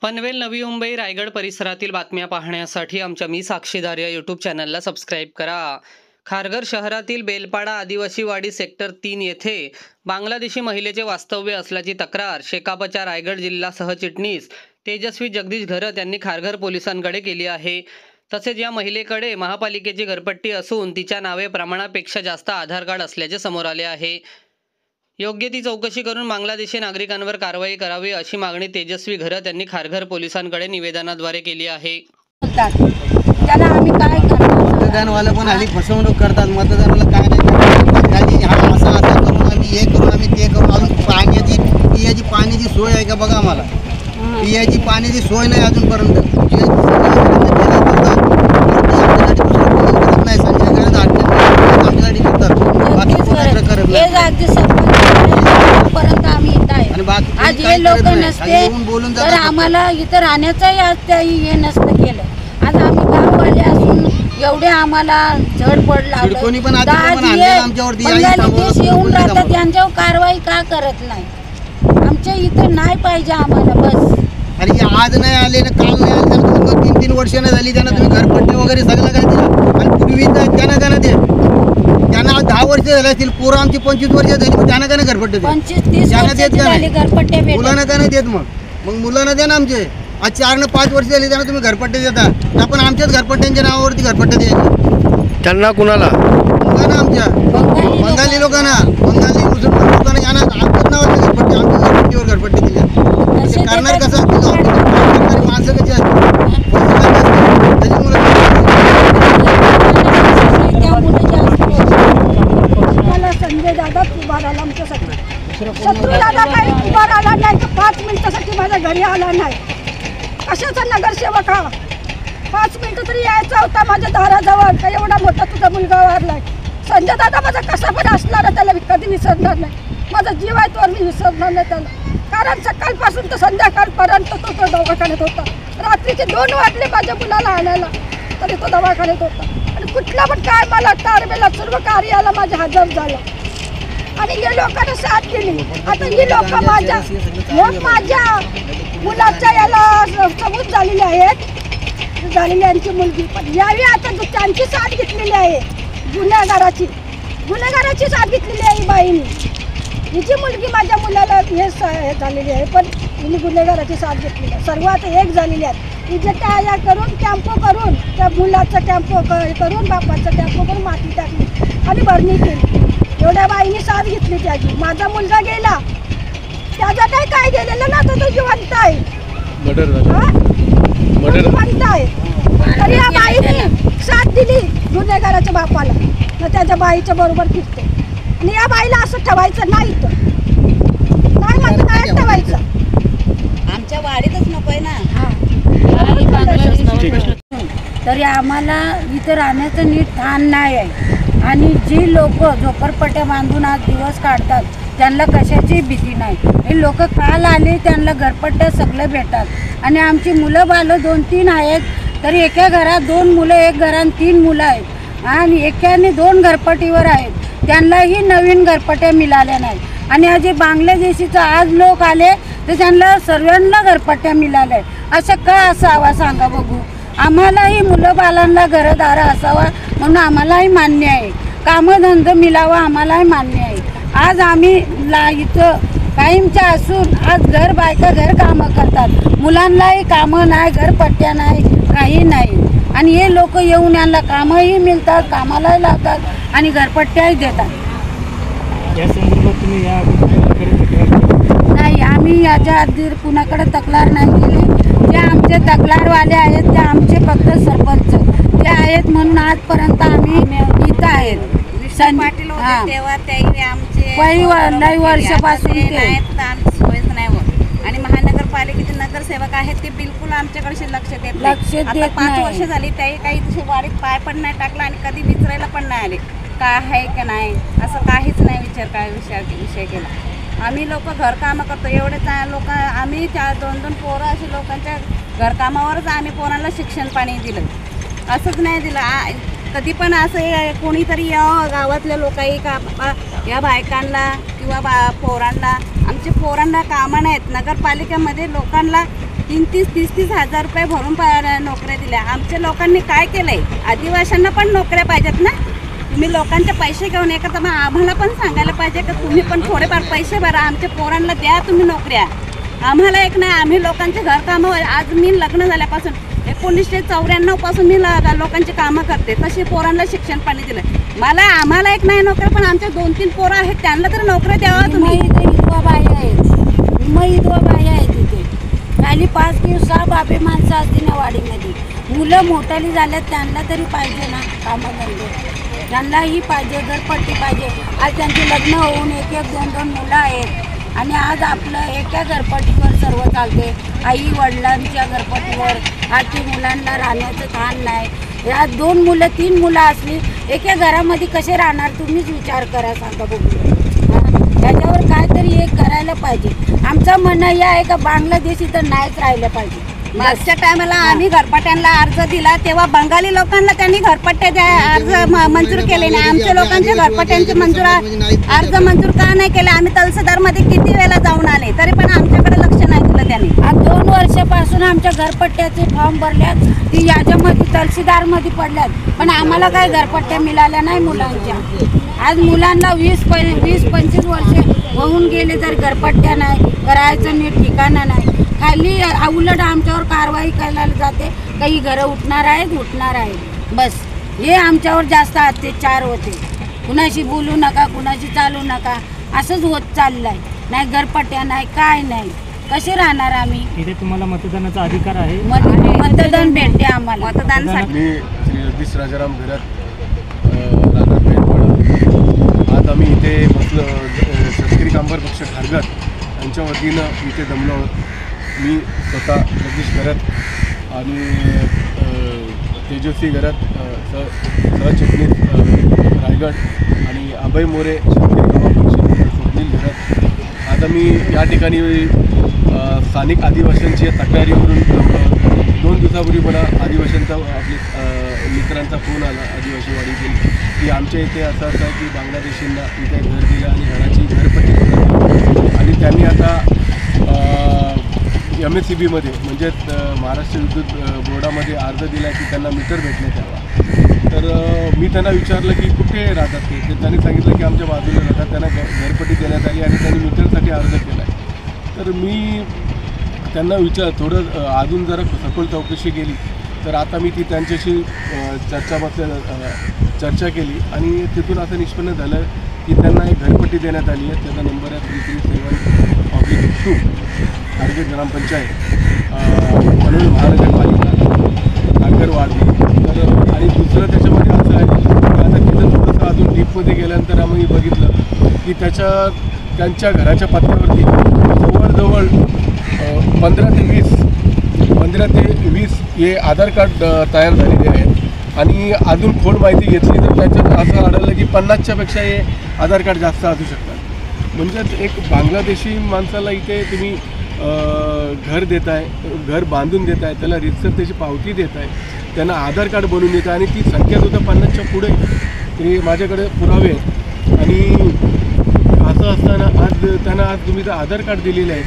पनवेल नवी मुंबई रायगड परिसरातील बातम्या पाहण्यासाठी आमच्या मी साक्षीदार या यूट्यूब चॅनलला सबस्क्राईब करा। खारघर शहरातील बेलपाडा आदिवासीवाडी सेक्टर 3 येथे बांगलादेशी महिलेचे वास्तव्य असल्याची तक्रार शेकापच्या रायगड जिल्हा सहचिटणीस तेजस्वी जगदीश घरत यांनी खारघर पोलिसांकडे केली आहे। तसेच या महिलेकडे महापालिकेची घरपट्टी असून तिच्या नावे प्रमाणापेक्षा जास्त आधार कार्ड असल्याचे समोर आले आहे। योग्य ती चौकशी करून बांगलादेशी नागरिकांवर कारवाई करावी अशी मागणी तेजस्वी घरत यांनी खारघर पोलिसांकडे निवेदनाद्वारे केली आहे। त्याला आम्ही काय करणार? मतदानवाले पण आली फसवणूक करतात। मतदानाला काय नाही असं करून आम्ही हे करू आम्ही ते करू। अजून पाण्याची सोय आहे का बघा आम्हाला। पियाची पाण्याची सोय नाही अजूनपर्यंत। आज हे लोक नसते तर आम्हाला इथं राहण्याचंही हे नसतं केलं। आज आम्ही गाववाले असून एवढे आम्हाला झडपड लागलं। देश येऊन राहतात त्यांच्यावर कारवाई का करत नाही? आमच्या इथं नाही पाहिजे आम्हाला बस। आणि आज नाही आले ना काल नाही आले, 2-3 वर्ष नाही झाली त्यांना तुम्ही घरपट्टे वगैरे सगळं काय दिलं। आणि पूर्वी त्यांना दे त्यांना 10 वर्ष झाले असतील, पोरं आमची 25 वर्ष झाली, पण त्यांना काय घरपट्टे 25-30 झाली घरपट्टे मुलांना काय नाही देत। मग मुलांना द्या ना आमचे। आज 4 न 5 वर्ष झाली त्यांना तुम्ही घरपट्टे देता, आपण आमच्याच घरपट्ट्यांच्या नावावरती घरपट्टे द्यायचे त्यांना। कुणाला? मुलांना आमच्या बंगाली लोकांना, बंगाली मुसलमान लोकांना यांना आमच्याच नावाचे घरपट्टे, आमच्या घरपट्टीवर घरपट्टे दिले। करणार कसं माणसं कशी असतात संजय दादा उभा राहिला आमच्यासाठी। शत्रू दादा काही उभा राहिला नाही तर 5 मिनिटासाठी माझ्या घरी आला नाही। कशाचा नगरसेवक हा? 5 मिनिटं तरी यायचा होता माझ्या दाराजवळ। का एवढा मोठा तुझा मुलगा वारलाय? संजय दादा माझा कसा पण असणार त्याला मी कधी विसरणार नाही। माझा जीव आहे तो मी विसरणार नाही त्याला। कारण सकाळपासून तर संध्याकाळपर्यंत तो दवाखान्यात होता। रात्रीचे 2 वाजले माझ्या मुलाला आणायला तरी तो दवाखान्यात होता। आणि कुठला पण काय मला तारमेला सर्व कार्याला माझ्या हजर झाला आणि या लोकांना साथ दिली। आता ही लोक माझ्या मुलाच्या याला सबूत झालेली आहेत, झालेली यांची मुलगी पण यावी आता त्यांची साथ घेतलेली आहे। गुन्हेगाराची साथ घेतलेली आहे बाईनी। हिची मुलगी माझ्या मुलाला हे झालेली आहे पण हिने गुन्हेगाराची साथ घेतलेली आहे। सर्वात एक झालेली आहे। हिचे टाया करून कॅम्पो करून त्या मुलाचं कॅम्पो करून बापाचं कॅम्पो करून माती टाकली आणि भरणी केली। एवढ्या बाईने साथ घेतली त्याची। माझा मुलगा गेला त्याचा काय गेलेलं ना तो जिवंत आहे, जिवंत आहे। तरी या बाईने साथ दिली गुन्हेगाराच्या बापाला, मग त्याच्या बाईच्या बरोबर फिरते। आणि या बाईला असं ठेवायचं नाही, तर नाही म्हणजे नाही ठेवायचं। आमच्या वाडीतच नकोय ना। तरी आम्हाला इथं राहण्याचं नीट ठाण नाही आहे। आणि जी लोक झोपडपट्ट्या बांधून आज दिवस काढतात त्यांना कशाची भीती नाही। हे लोक काल आले त्यांना घरपट्ट्या सगळं भेटतात। आणि आमची मुलं बालं 2-3 आहेत तरी एका घरात 2 मुलं, एक घरात 3 मुलं आहेत आणि एकाने 2 घरपट्टीवर आहेत, त्यांनाही नवीन घरपट्ट्या मिळाल्या नाहीत। आणि आज बांगलादेशीचं आज लोक आले तर त्यांना सर्वांना घरपट्ट्या मिळाल्या। असं का असावा सांगा बघू? आम्हालाही मुलं बालांना घरदार असावा म्हणून आम्हालाही मान्य आहे। कामधंदा मिळावा आम्हालाही मान्य आहे। आज आम्ही इथं कायमच्या असून आज बायका घर कामं करतात, मुलांनाही कामं नाही, घरपट्ट्या नाही, काही नाही। आणि हे लोक येऊन यांना कामंही मिळतात, कामालाही लावतात आणि घरपट्ट्याही देतात। नाही, आम्ही याच्या आधी कुणाकडे तक्रार नाही केली। जे आमचे तक्रारवाले आहेत ते आमचे फक्त सरपंच ते आहेत म्हणून आजपर्यंत आम्ही इथं आहेत। पाटील होते तेव्हा त्याही आमचे काही वर्षापासून सोयच नाही होत। आणि महानगरपालिकेचे नगरसेवक आहेत ते बिलकुल आमच्याकडे लक्ष देत नाही। 5 वर्ष झाली त्याही काही वाडीत पाय पण नाही टाकला आणि कधी विचारायला पण नाही आले काय आहे की नाही, असं काहीच नाही विषय केला। आम्ही लोक घरकामं करतो, एवढे लोक आम्ही 2-2 पोरं असे लोकांच्या घरकामावरच आम्ही पोरांना शिक्षण पाणी दिलं, असंच नाही दिलं। कधी पण असं कोणीतरी यावं गावातल्या लोकही का या बायकांना किंवा पोरांना, आमच्या पोरांना कामं नाहीत। नगरपालिकेमध्ये लोकांना 30 हजार रुपये भरून नोकऱ्या दिल्या. आमच्या लोकांनी काय केलंय? आदिवासींना पण नोकऱ्या पाहिजेत ना. तुम्ही लोकांचे पैसे घेऊन येतात, मग आम्हाला पण सांगायला पाहिजे की तुम्ही पण थोडेफार पैसे भरा, आमच्या पोरांना द्या तुम्ही नोकऱ्या. आम्हाला एक नाही, आम्ही लोकांचे घरकामं, आज मी लग्न झाल्यापासून 1994 पासून मी लोकांची कामं करते, तशी पोरांना शिक्षण पाणी दिलं. आम्हाला एक नाही नोकऱ्या, पण आमच्या 2-3 पोरं आहेत, त्यांना तर नोकऱ्या द्यावा तुम्ही. विधवा बाई आहे तिथे. खाली 5 किंवा 6 बाबे माणसं असतील ना वाडीमध्ये. मुलं मोठाली झाल्यात, त्यांना तरी पाहिजे ना कामधंदे, त्यांनाही पाहिजे, घरपट्टी पाहिजे. आज त्यांचे लग्न होऊन 1-2 मुलं आहेत आणि आज आपलं एका घरपट्टीवर सर्व चालते. आई वडिलांच्या घरपट्टीवर, आजी मुलांना राहण्याचं स्थान नाही. या 2 मुलं 3 मुलं असली एका घरामध्ये कसे राहणार? तुम्हीच विचार करा, सांगा बघू. त्याच्यावर काहीतरी एक करायला पाहिजे. आमचं म्हणणं हे आहे का बांगलादेश इथं नाहीच राहिलं पाहिजे. मागच्या टायमाला आम्ही घरपट्ट्यांना अर्ज दिला तेव्हा बंगाली लोकांना त्यांनी घरपट्ट्या अर्ज मंजूर केले नाही. आमच्या लोकांच्या घरपट्ट्यांचे अर्ज मंजूर का नाही केले? आम्ही तहसीलदारमध्ये किती वेळा जाऊन आले, तरी पण आमच्याकडे लक्ष नाही दिलं त्यांनी. आज 2 वर्षापासून आमच्या घरपट्ट्याचे फॉर्म भरल्यात, ती याच्यामध्ये तहसीलदारमध्ये पडल्यात, पण आम्हाला काय घरपट्ट्या मिळाल्या नाही मुलांच्या. आज मुलांना 20-25 वर्षे होऊन गेले तर घरपट्ट्या नाही, करायचं नीट ठिकाणं नाही. खाली उलट आमच्यावर कारवाई करायला जाते, काही घरं उठणार आहेत बस. हे आमच्यावर जास्त अत्याचार होते. कुणाशी बोलू नका, कुणाशी चालू नका, असंच होत चाललंय. नाही घरपट्ट्या नाही, काय नाही, कसे राहणार आम्ही? इथे तुम्हाला मतदानाचा अधिकार आहे. मतदान भेटते आम्हाला. मतदानासाठी मी श्री जगदीश राजाराम घरात राहणार पेठवाडा. आज आम्ही इथे बसलो, शेतकरी कामगार पक्ष खारघर यांच्या वतीनं इथे जमलो आहोत. मी स्वतः जगदीश घरात आणि तेजस्वी घरात, सहचिटणीस रायगड आणि अभय मोरे शेतकरी कामगार पक्ष स्वप्नील घरात. आज आम्ही या ठिकाणी स्थानिक आदिवासींच्या तक्रारीवरून 2 दिवसापूर्वी मला आदिवासींचा आपल्या मित्रांचा फोन आला आदिवासीवाडीतील, की आमच्या इथे असं आहे की बांगलादेशींना इथे घर दिलं आणि घराची घरपट्टी केली आणि त्यांनी आता MSCBमध्ये म्हणजेच महाराष्ट्र विद्युत बोर्डामध्ये अर्ज दिला की त्यांना मीटर भेटण्यात यावा. तर मी त्यांना विचारलं की कुठे राहतात ते. त्यांनी सांगितलं की आमच्या बाजूला राहतात, त्यांना घरपट्टी देण्यात आली आणि त्यांनी मीटरसाठी अर्ज केला आहे. तर मी त्यांना थोडं अजून जरा सखोल चौकशी केली. तर आता मी ती त्यांच्याशी चर्चा केली आणि तिथून असं निष्पन्न झालं की त्यांना एक घरपट्टी देण्यात आली आहे. त्याचा नंबर आहे 337/2 खारघर ग्रामपंचायत, पनवेल महानगरपालिका, खारघर वार्ड. तर आणि दुसरं त्याच्यामध्ये असं आहे की आता तिथं थोडंसं अजून डीपमध्ये गेल्यानंतर आम्ही बघितलं की त्यांच्या घराच्या पत्त्यावरती जवळजवळ 15 ते 20 हे आधार कार्ड तयार झालेले आहेत आणि अजून खोड माहिती घेतली तर त्याच्यात असं आढळलं की 50च्या पेक्षा हे आधार कार्ड जास्त असू शकतात. म्हणजेच एक बांगलादेशी माणसाला इथे तुम्ही घर देत आहे, घर बांधून देत आहे, त्याला रितसर त्याची पावती देत आहे, त्यांना आधार कार्ड बनवून देत आहे आणि ती संख्या सुद्धा 50च्या पुढे. ते माझ्याकडे पुरावे आहेत आणि असं असताना आज तुम्ही जर आधार कार्ड दिलेले आहेत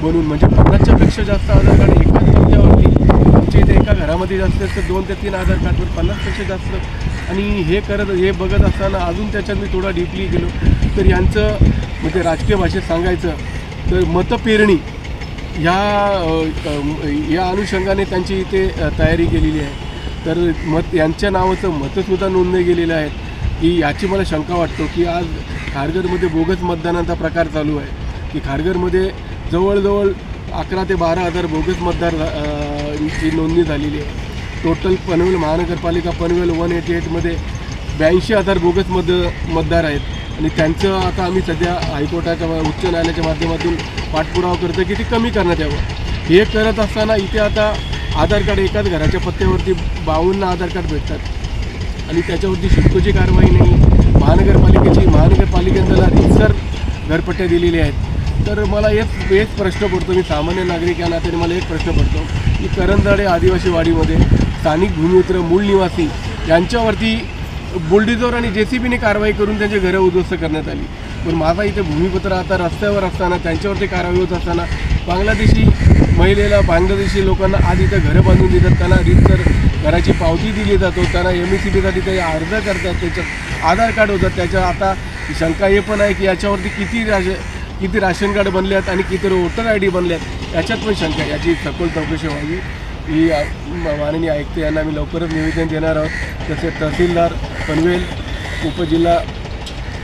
बनवून, म्हणजे 50च्या पेक्षा जास्त आधार कार्ड एकाच तुमच्यावरती. आमच्या इथे एका घरामध्ये जास्त तर 2 ते 3 आधार कार्डवर 50पेक्षा जास्त. आणि हे बघत असताना अजून त्याच्यात मी थोडा डीपली गेलो तर यांचं म्हणजे राजकीय भाषेत सांगायचं तर मतपेरणी या अनुषंगाने त्यांची इथे तयारी केलेली आहे. तर यांच्या नावाचं मतंसुद्धा नोंदले गेलेलं आहेत की याची मला शंका वाटतो की आज खारघरमध्ये बोगस मतदानाचा प्रकार चालू आहे की खारघरमध्ये जवळजवळ 11 ते 12 हजार बोगस मतदार नोंदणी झालेली आहे. टोटल पनवेल महानगरपालिका पनवेल 188मध्ये 82,000 बोगस मतदार आहेत आणि त्यांचं आता आम्ही सध्या हायकोर्टाच्या उच्च न्यायालयाच्या माध्यमातून पाठपुरावा करतो की ते कमी करण्यात यावं. हे करत असताना इथे आता आधार कार्ड एकाच घराच्या पत्त्यावरती 52 आधार कार्ड भेटतात आणि त्याच्यावरती शिस्तोची कारवाई नाही. महानगरपालिकेने त्याला रितसर घरपट्ट्या दिलेल्या आहेत. तर मला एक प्रश्न पडतो, मी सामान्य नागरिक या नात्याने मला एक प्रश्न पडतो की करंजाडे आदिवासी वाडीमध्ये स्थानिक भूमिपुत्र मूळ निवासी यांच्यावरती बुलडोझर आणि JCBने कारवाई करून त्यांचे घरं उद्ध्वस्त करण्यात आली. पण माझा इथे भूमिपुत्र आता रस्त्यावर असताना त्यांच्यावरती कारवाई होत असताना बांगलादेशी महिलेला बांगलादेशी लोकांना आज इथं घरं बांधून देतात, त्यांना रीतसर घराची पावती दिली जातो, त्यांना MSCBसाठी ते अर्ज करतात, त्याच्यात आधार कार्ड होतात. त्याच्या आता शंका हे पण आहे की याच्यावरती किती राशन कार्ड बनले आहेत आणि किती वोटर ID बनले आहेत, याच्यात पण शंका आहे. याची सखोल चौकशी व्हावी ही माननीय आयुक्त यांना आम्ही लवकरच निवेदन देणार आहोत. तसेच तहसीलदार पनवेल, उपजिल्हा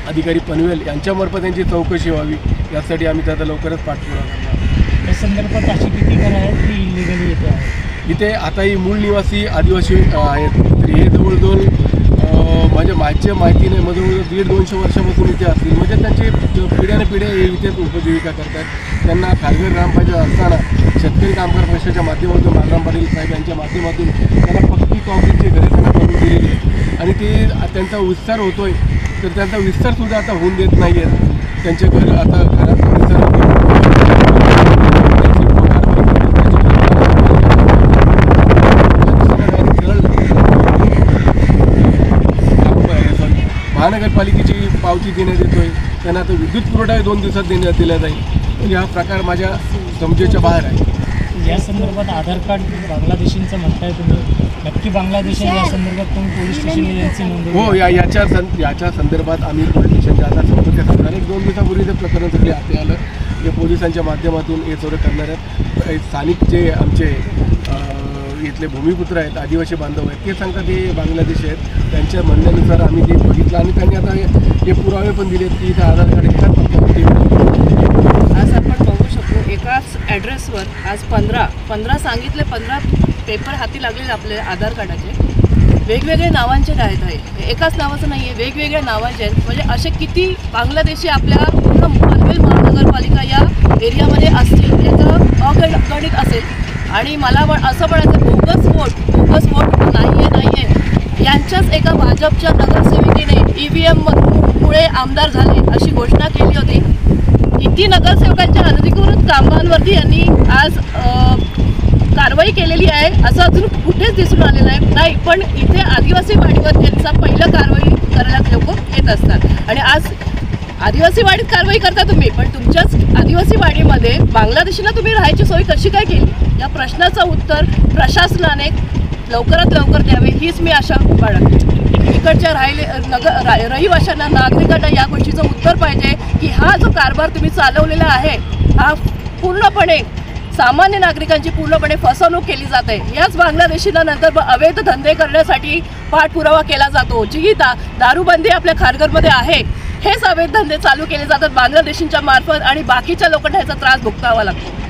अधिकारी पनवेल यांच्यामार्फत यांची चौकशी व्हावी, यासाठी आम्ही त्याचा लवकरच पाठपुरावा करणार आहोत. या संदर्भात अशी किती घरं आहेत की इलिगली येते आहेत? इथे आता ही मूळ निवासी आदिवासी आहेत, तर हे जवळजवळ म्हणजे माझ्या माहितीने जवळजवळ 150-200 वर्षापासून इथे असतील. म्हणजे त्यांचे पिढ्याने पिढ्या हे इथेच उपजीविका करतात. त्यांना खारघर ग्रामपंचायत असताना शेतकरी कामगार परिषदेच्या माध्यमातून माधवराव पाटील साहेब यांच्या माध्यमातून त्यांना पक्की काँक्रीटची घरे त्यांना करून दिलेली आहेत आणि ते त्यांचा विस्तार होतोय, तर त्यांचा विस्तारसुद्धा आता होऊन देत नाही आहेत. त्यांचे घर आता घरात विस्तार महानगरपालिकेची पावती देण्यात येतोय, त्यांना आता विद्युत पुरवठा 2 दिवसात दिला जाईल. म्हणजे हा प्रकार माझ्या समजेच्या बाहेर आहे. या संदर्भात आधार कार्ड बांगलादेशींचं म्हणताय तुम्ही, नक्की बांगलादेशी या संदर्भात तुम्ही पोलीस स्टेशनला यांची नोंद? हो, याच्या संदर्भात आम्ही पोलीस स्टेशनच्या आता संपर्क साधणार. 1-2 दिवसापूर्वी ते प्रकरण सगळे हाती आलं. हे पोलिसांच्या माध्यमातून हे सर्व करणार आहेत. स्थानिक जे आमचे इथले भूमिपुत्र आहेत, आदिवासी बांधव आहेत, ते सांगतात हे बांगलादेशी आहेत. त्यांच्या म्हणण्यानुसार आम्ही ते बघितलं आणि त्यांनी आता हे पुरावे पण दिलेत की इथं आधार कार्ड एकाच पत्त्यावरती. आज आपण बघू शकतो एकाच ॲड्रेसवर आज 15 सांगितले, 15 पेपर हाती लागलेले आपले आधार कार्डाचे. वेगवेगळे नावांचे आहेत, आहे एकाच नावाचं नाही आहे, वेगवेगळ्या नावांचे आहेत. म्हणजे असे किती बांगलादेशी आपल्या पूर्ण पनवेल महानगरपालिका या एरियामध्ये असतील, याचं अगणित असेल. आणि मला असं म्हणायचं बोगस वोट नाही आहे. यांच्याच एका भाजपच्या नगरसेविकेने EVM मुळे आमदार झाले अशी घोषणा केली होती. किती नगरसेवकांच्या अनधिकृत कामांवरती यांनी आज कारवाई केलेली आहे असं अजून कुठेच दिसून आलेलं नाही. पण इथे आदिवासी वाडीवर त्यांचा पहिलं कारवाई करायला लोक येत असतात. आणि आज आदिवासी वाडीत कारवाई करता तुम्ही, पण तुमच्याच आदिवासी वाडीमध्ये बांगलादेशींना तुम्ही राहायची सोय कशी काय केली, या प्रश्नाचं उत्तर प्रशासनाने लवकरात लवकर द्यावे हीच मी आशा बाळगते. इकडच्या रहिवाशांना, नागरिकांना या गोष्टीचं उत्तर पाहिजे की हा जो कारभार तुम्ही चालवलेला आहे हा पूर्णपणे सामान्य नागरिकांची पूर्णपणे फसवणूक केली जाते. याच बांगलादेशींना नंतर अवैध धंदे करण्यासाठी पाठपुरावा केला जातो. जी दारूबंदी आपल्या खारघरमध्ये आहे, हेच अवैध धंदे चालू केले जातात बांगलादेशींच्या मार्फत आणि बाकीच्या लोकांना ह्याचा त्रास भोगावा लागतो.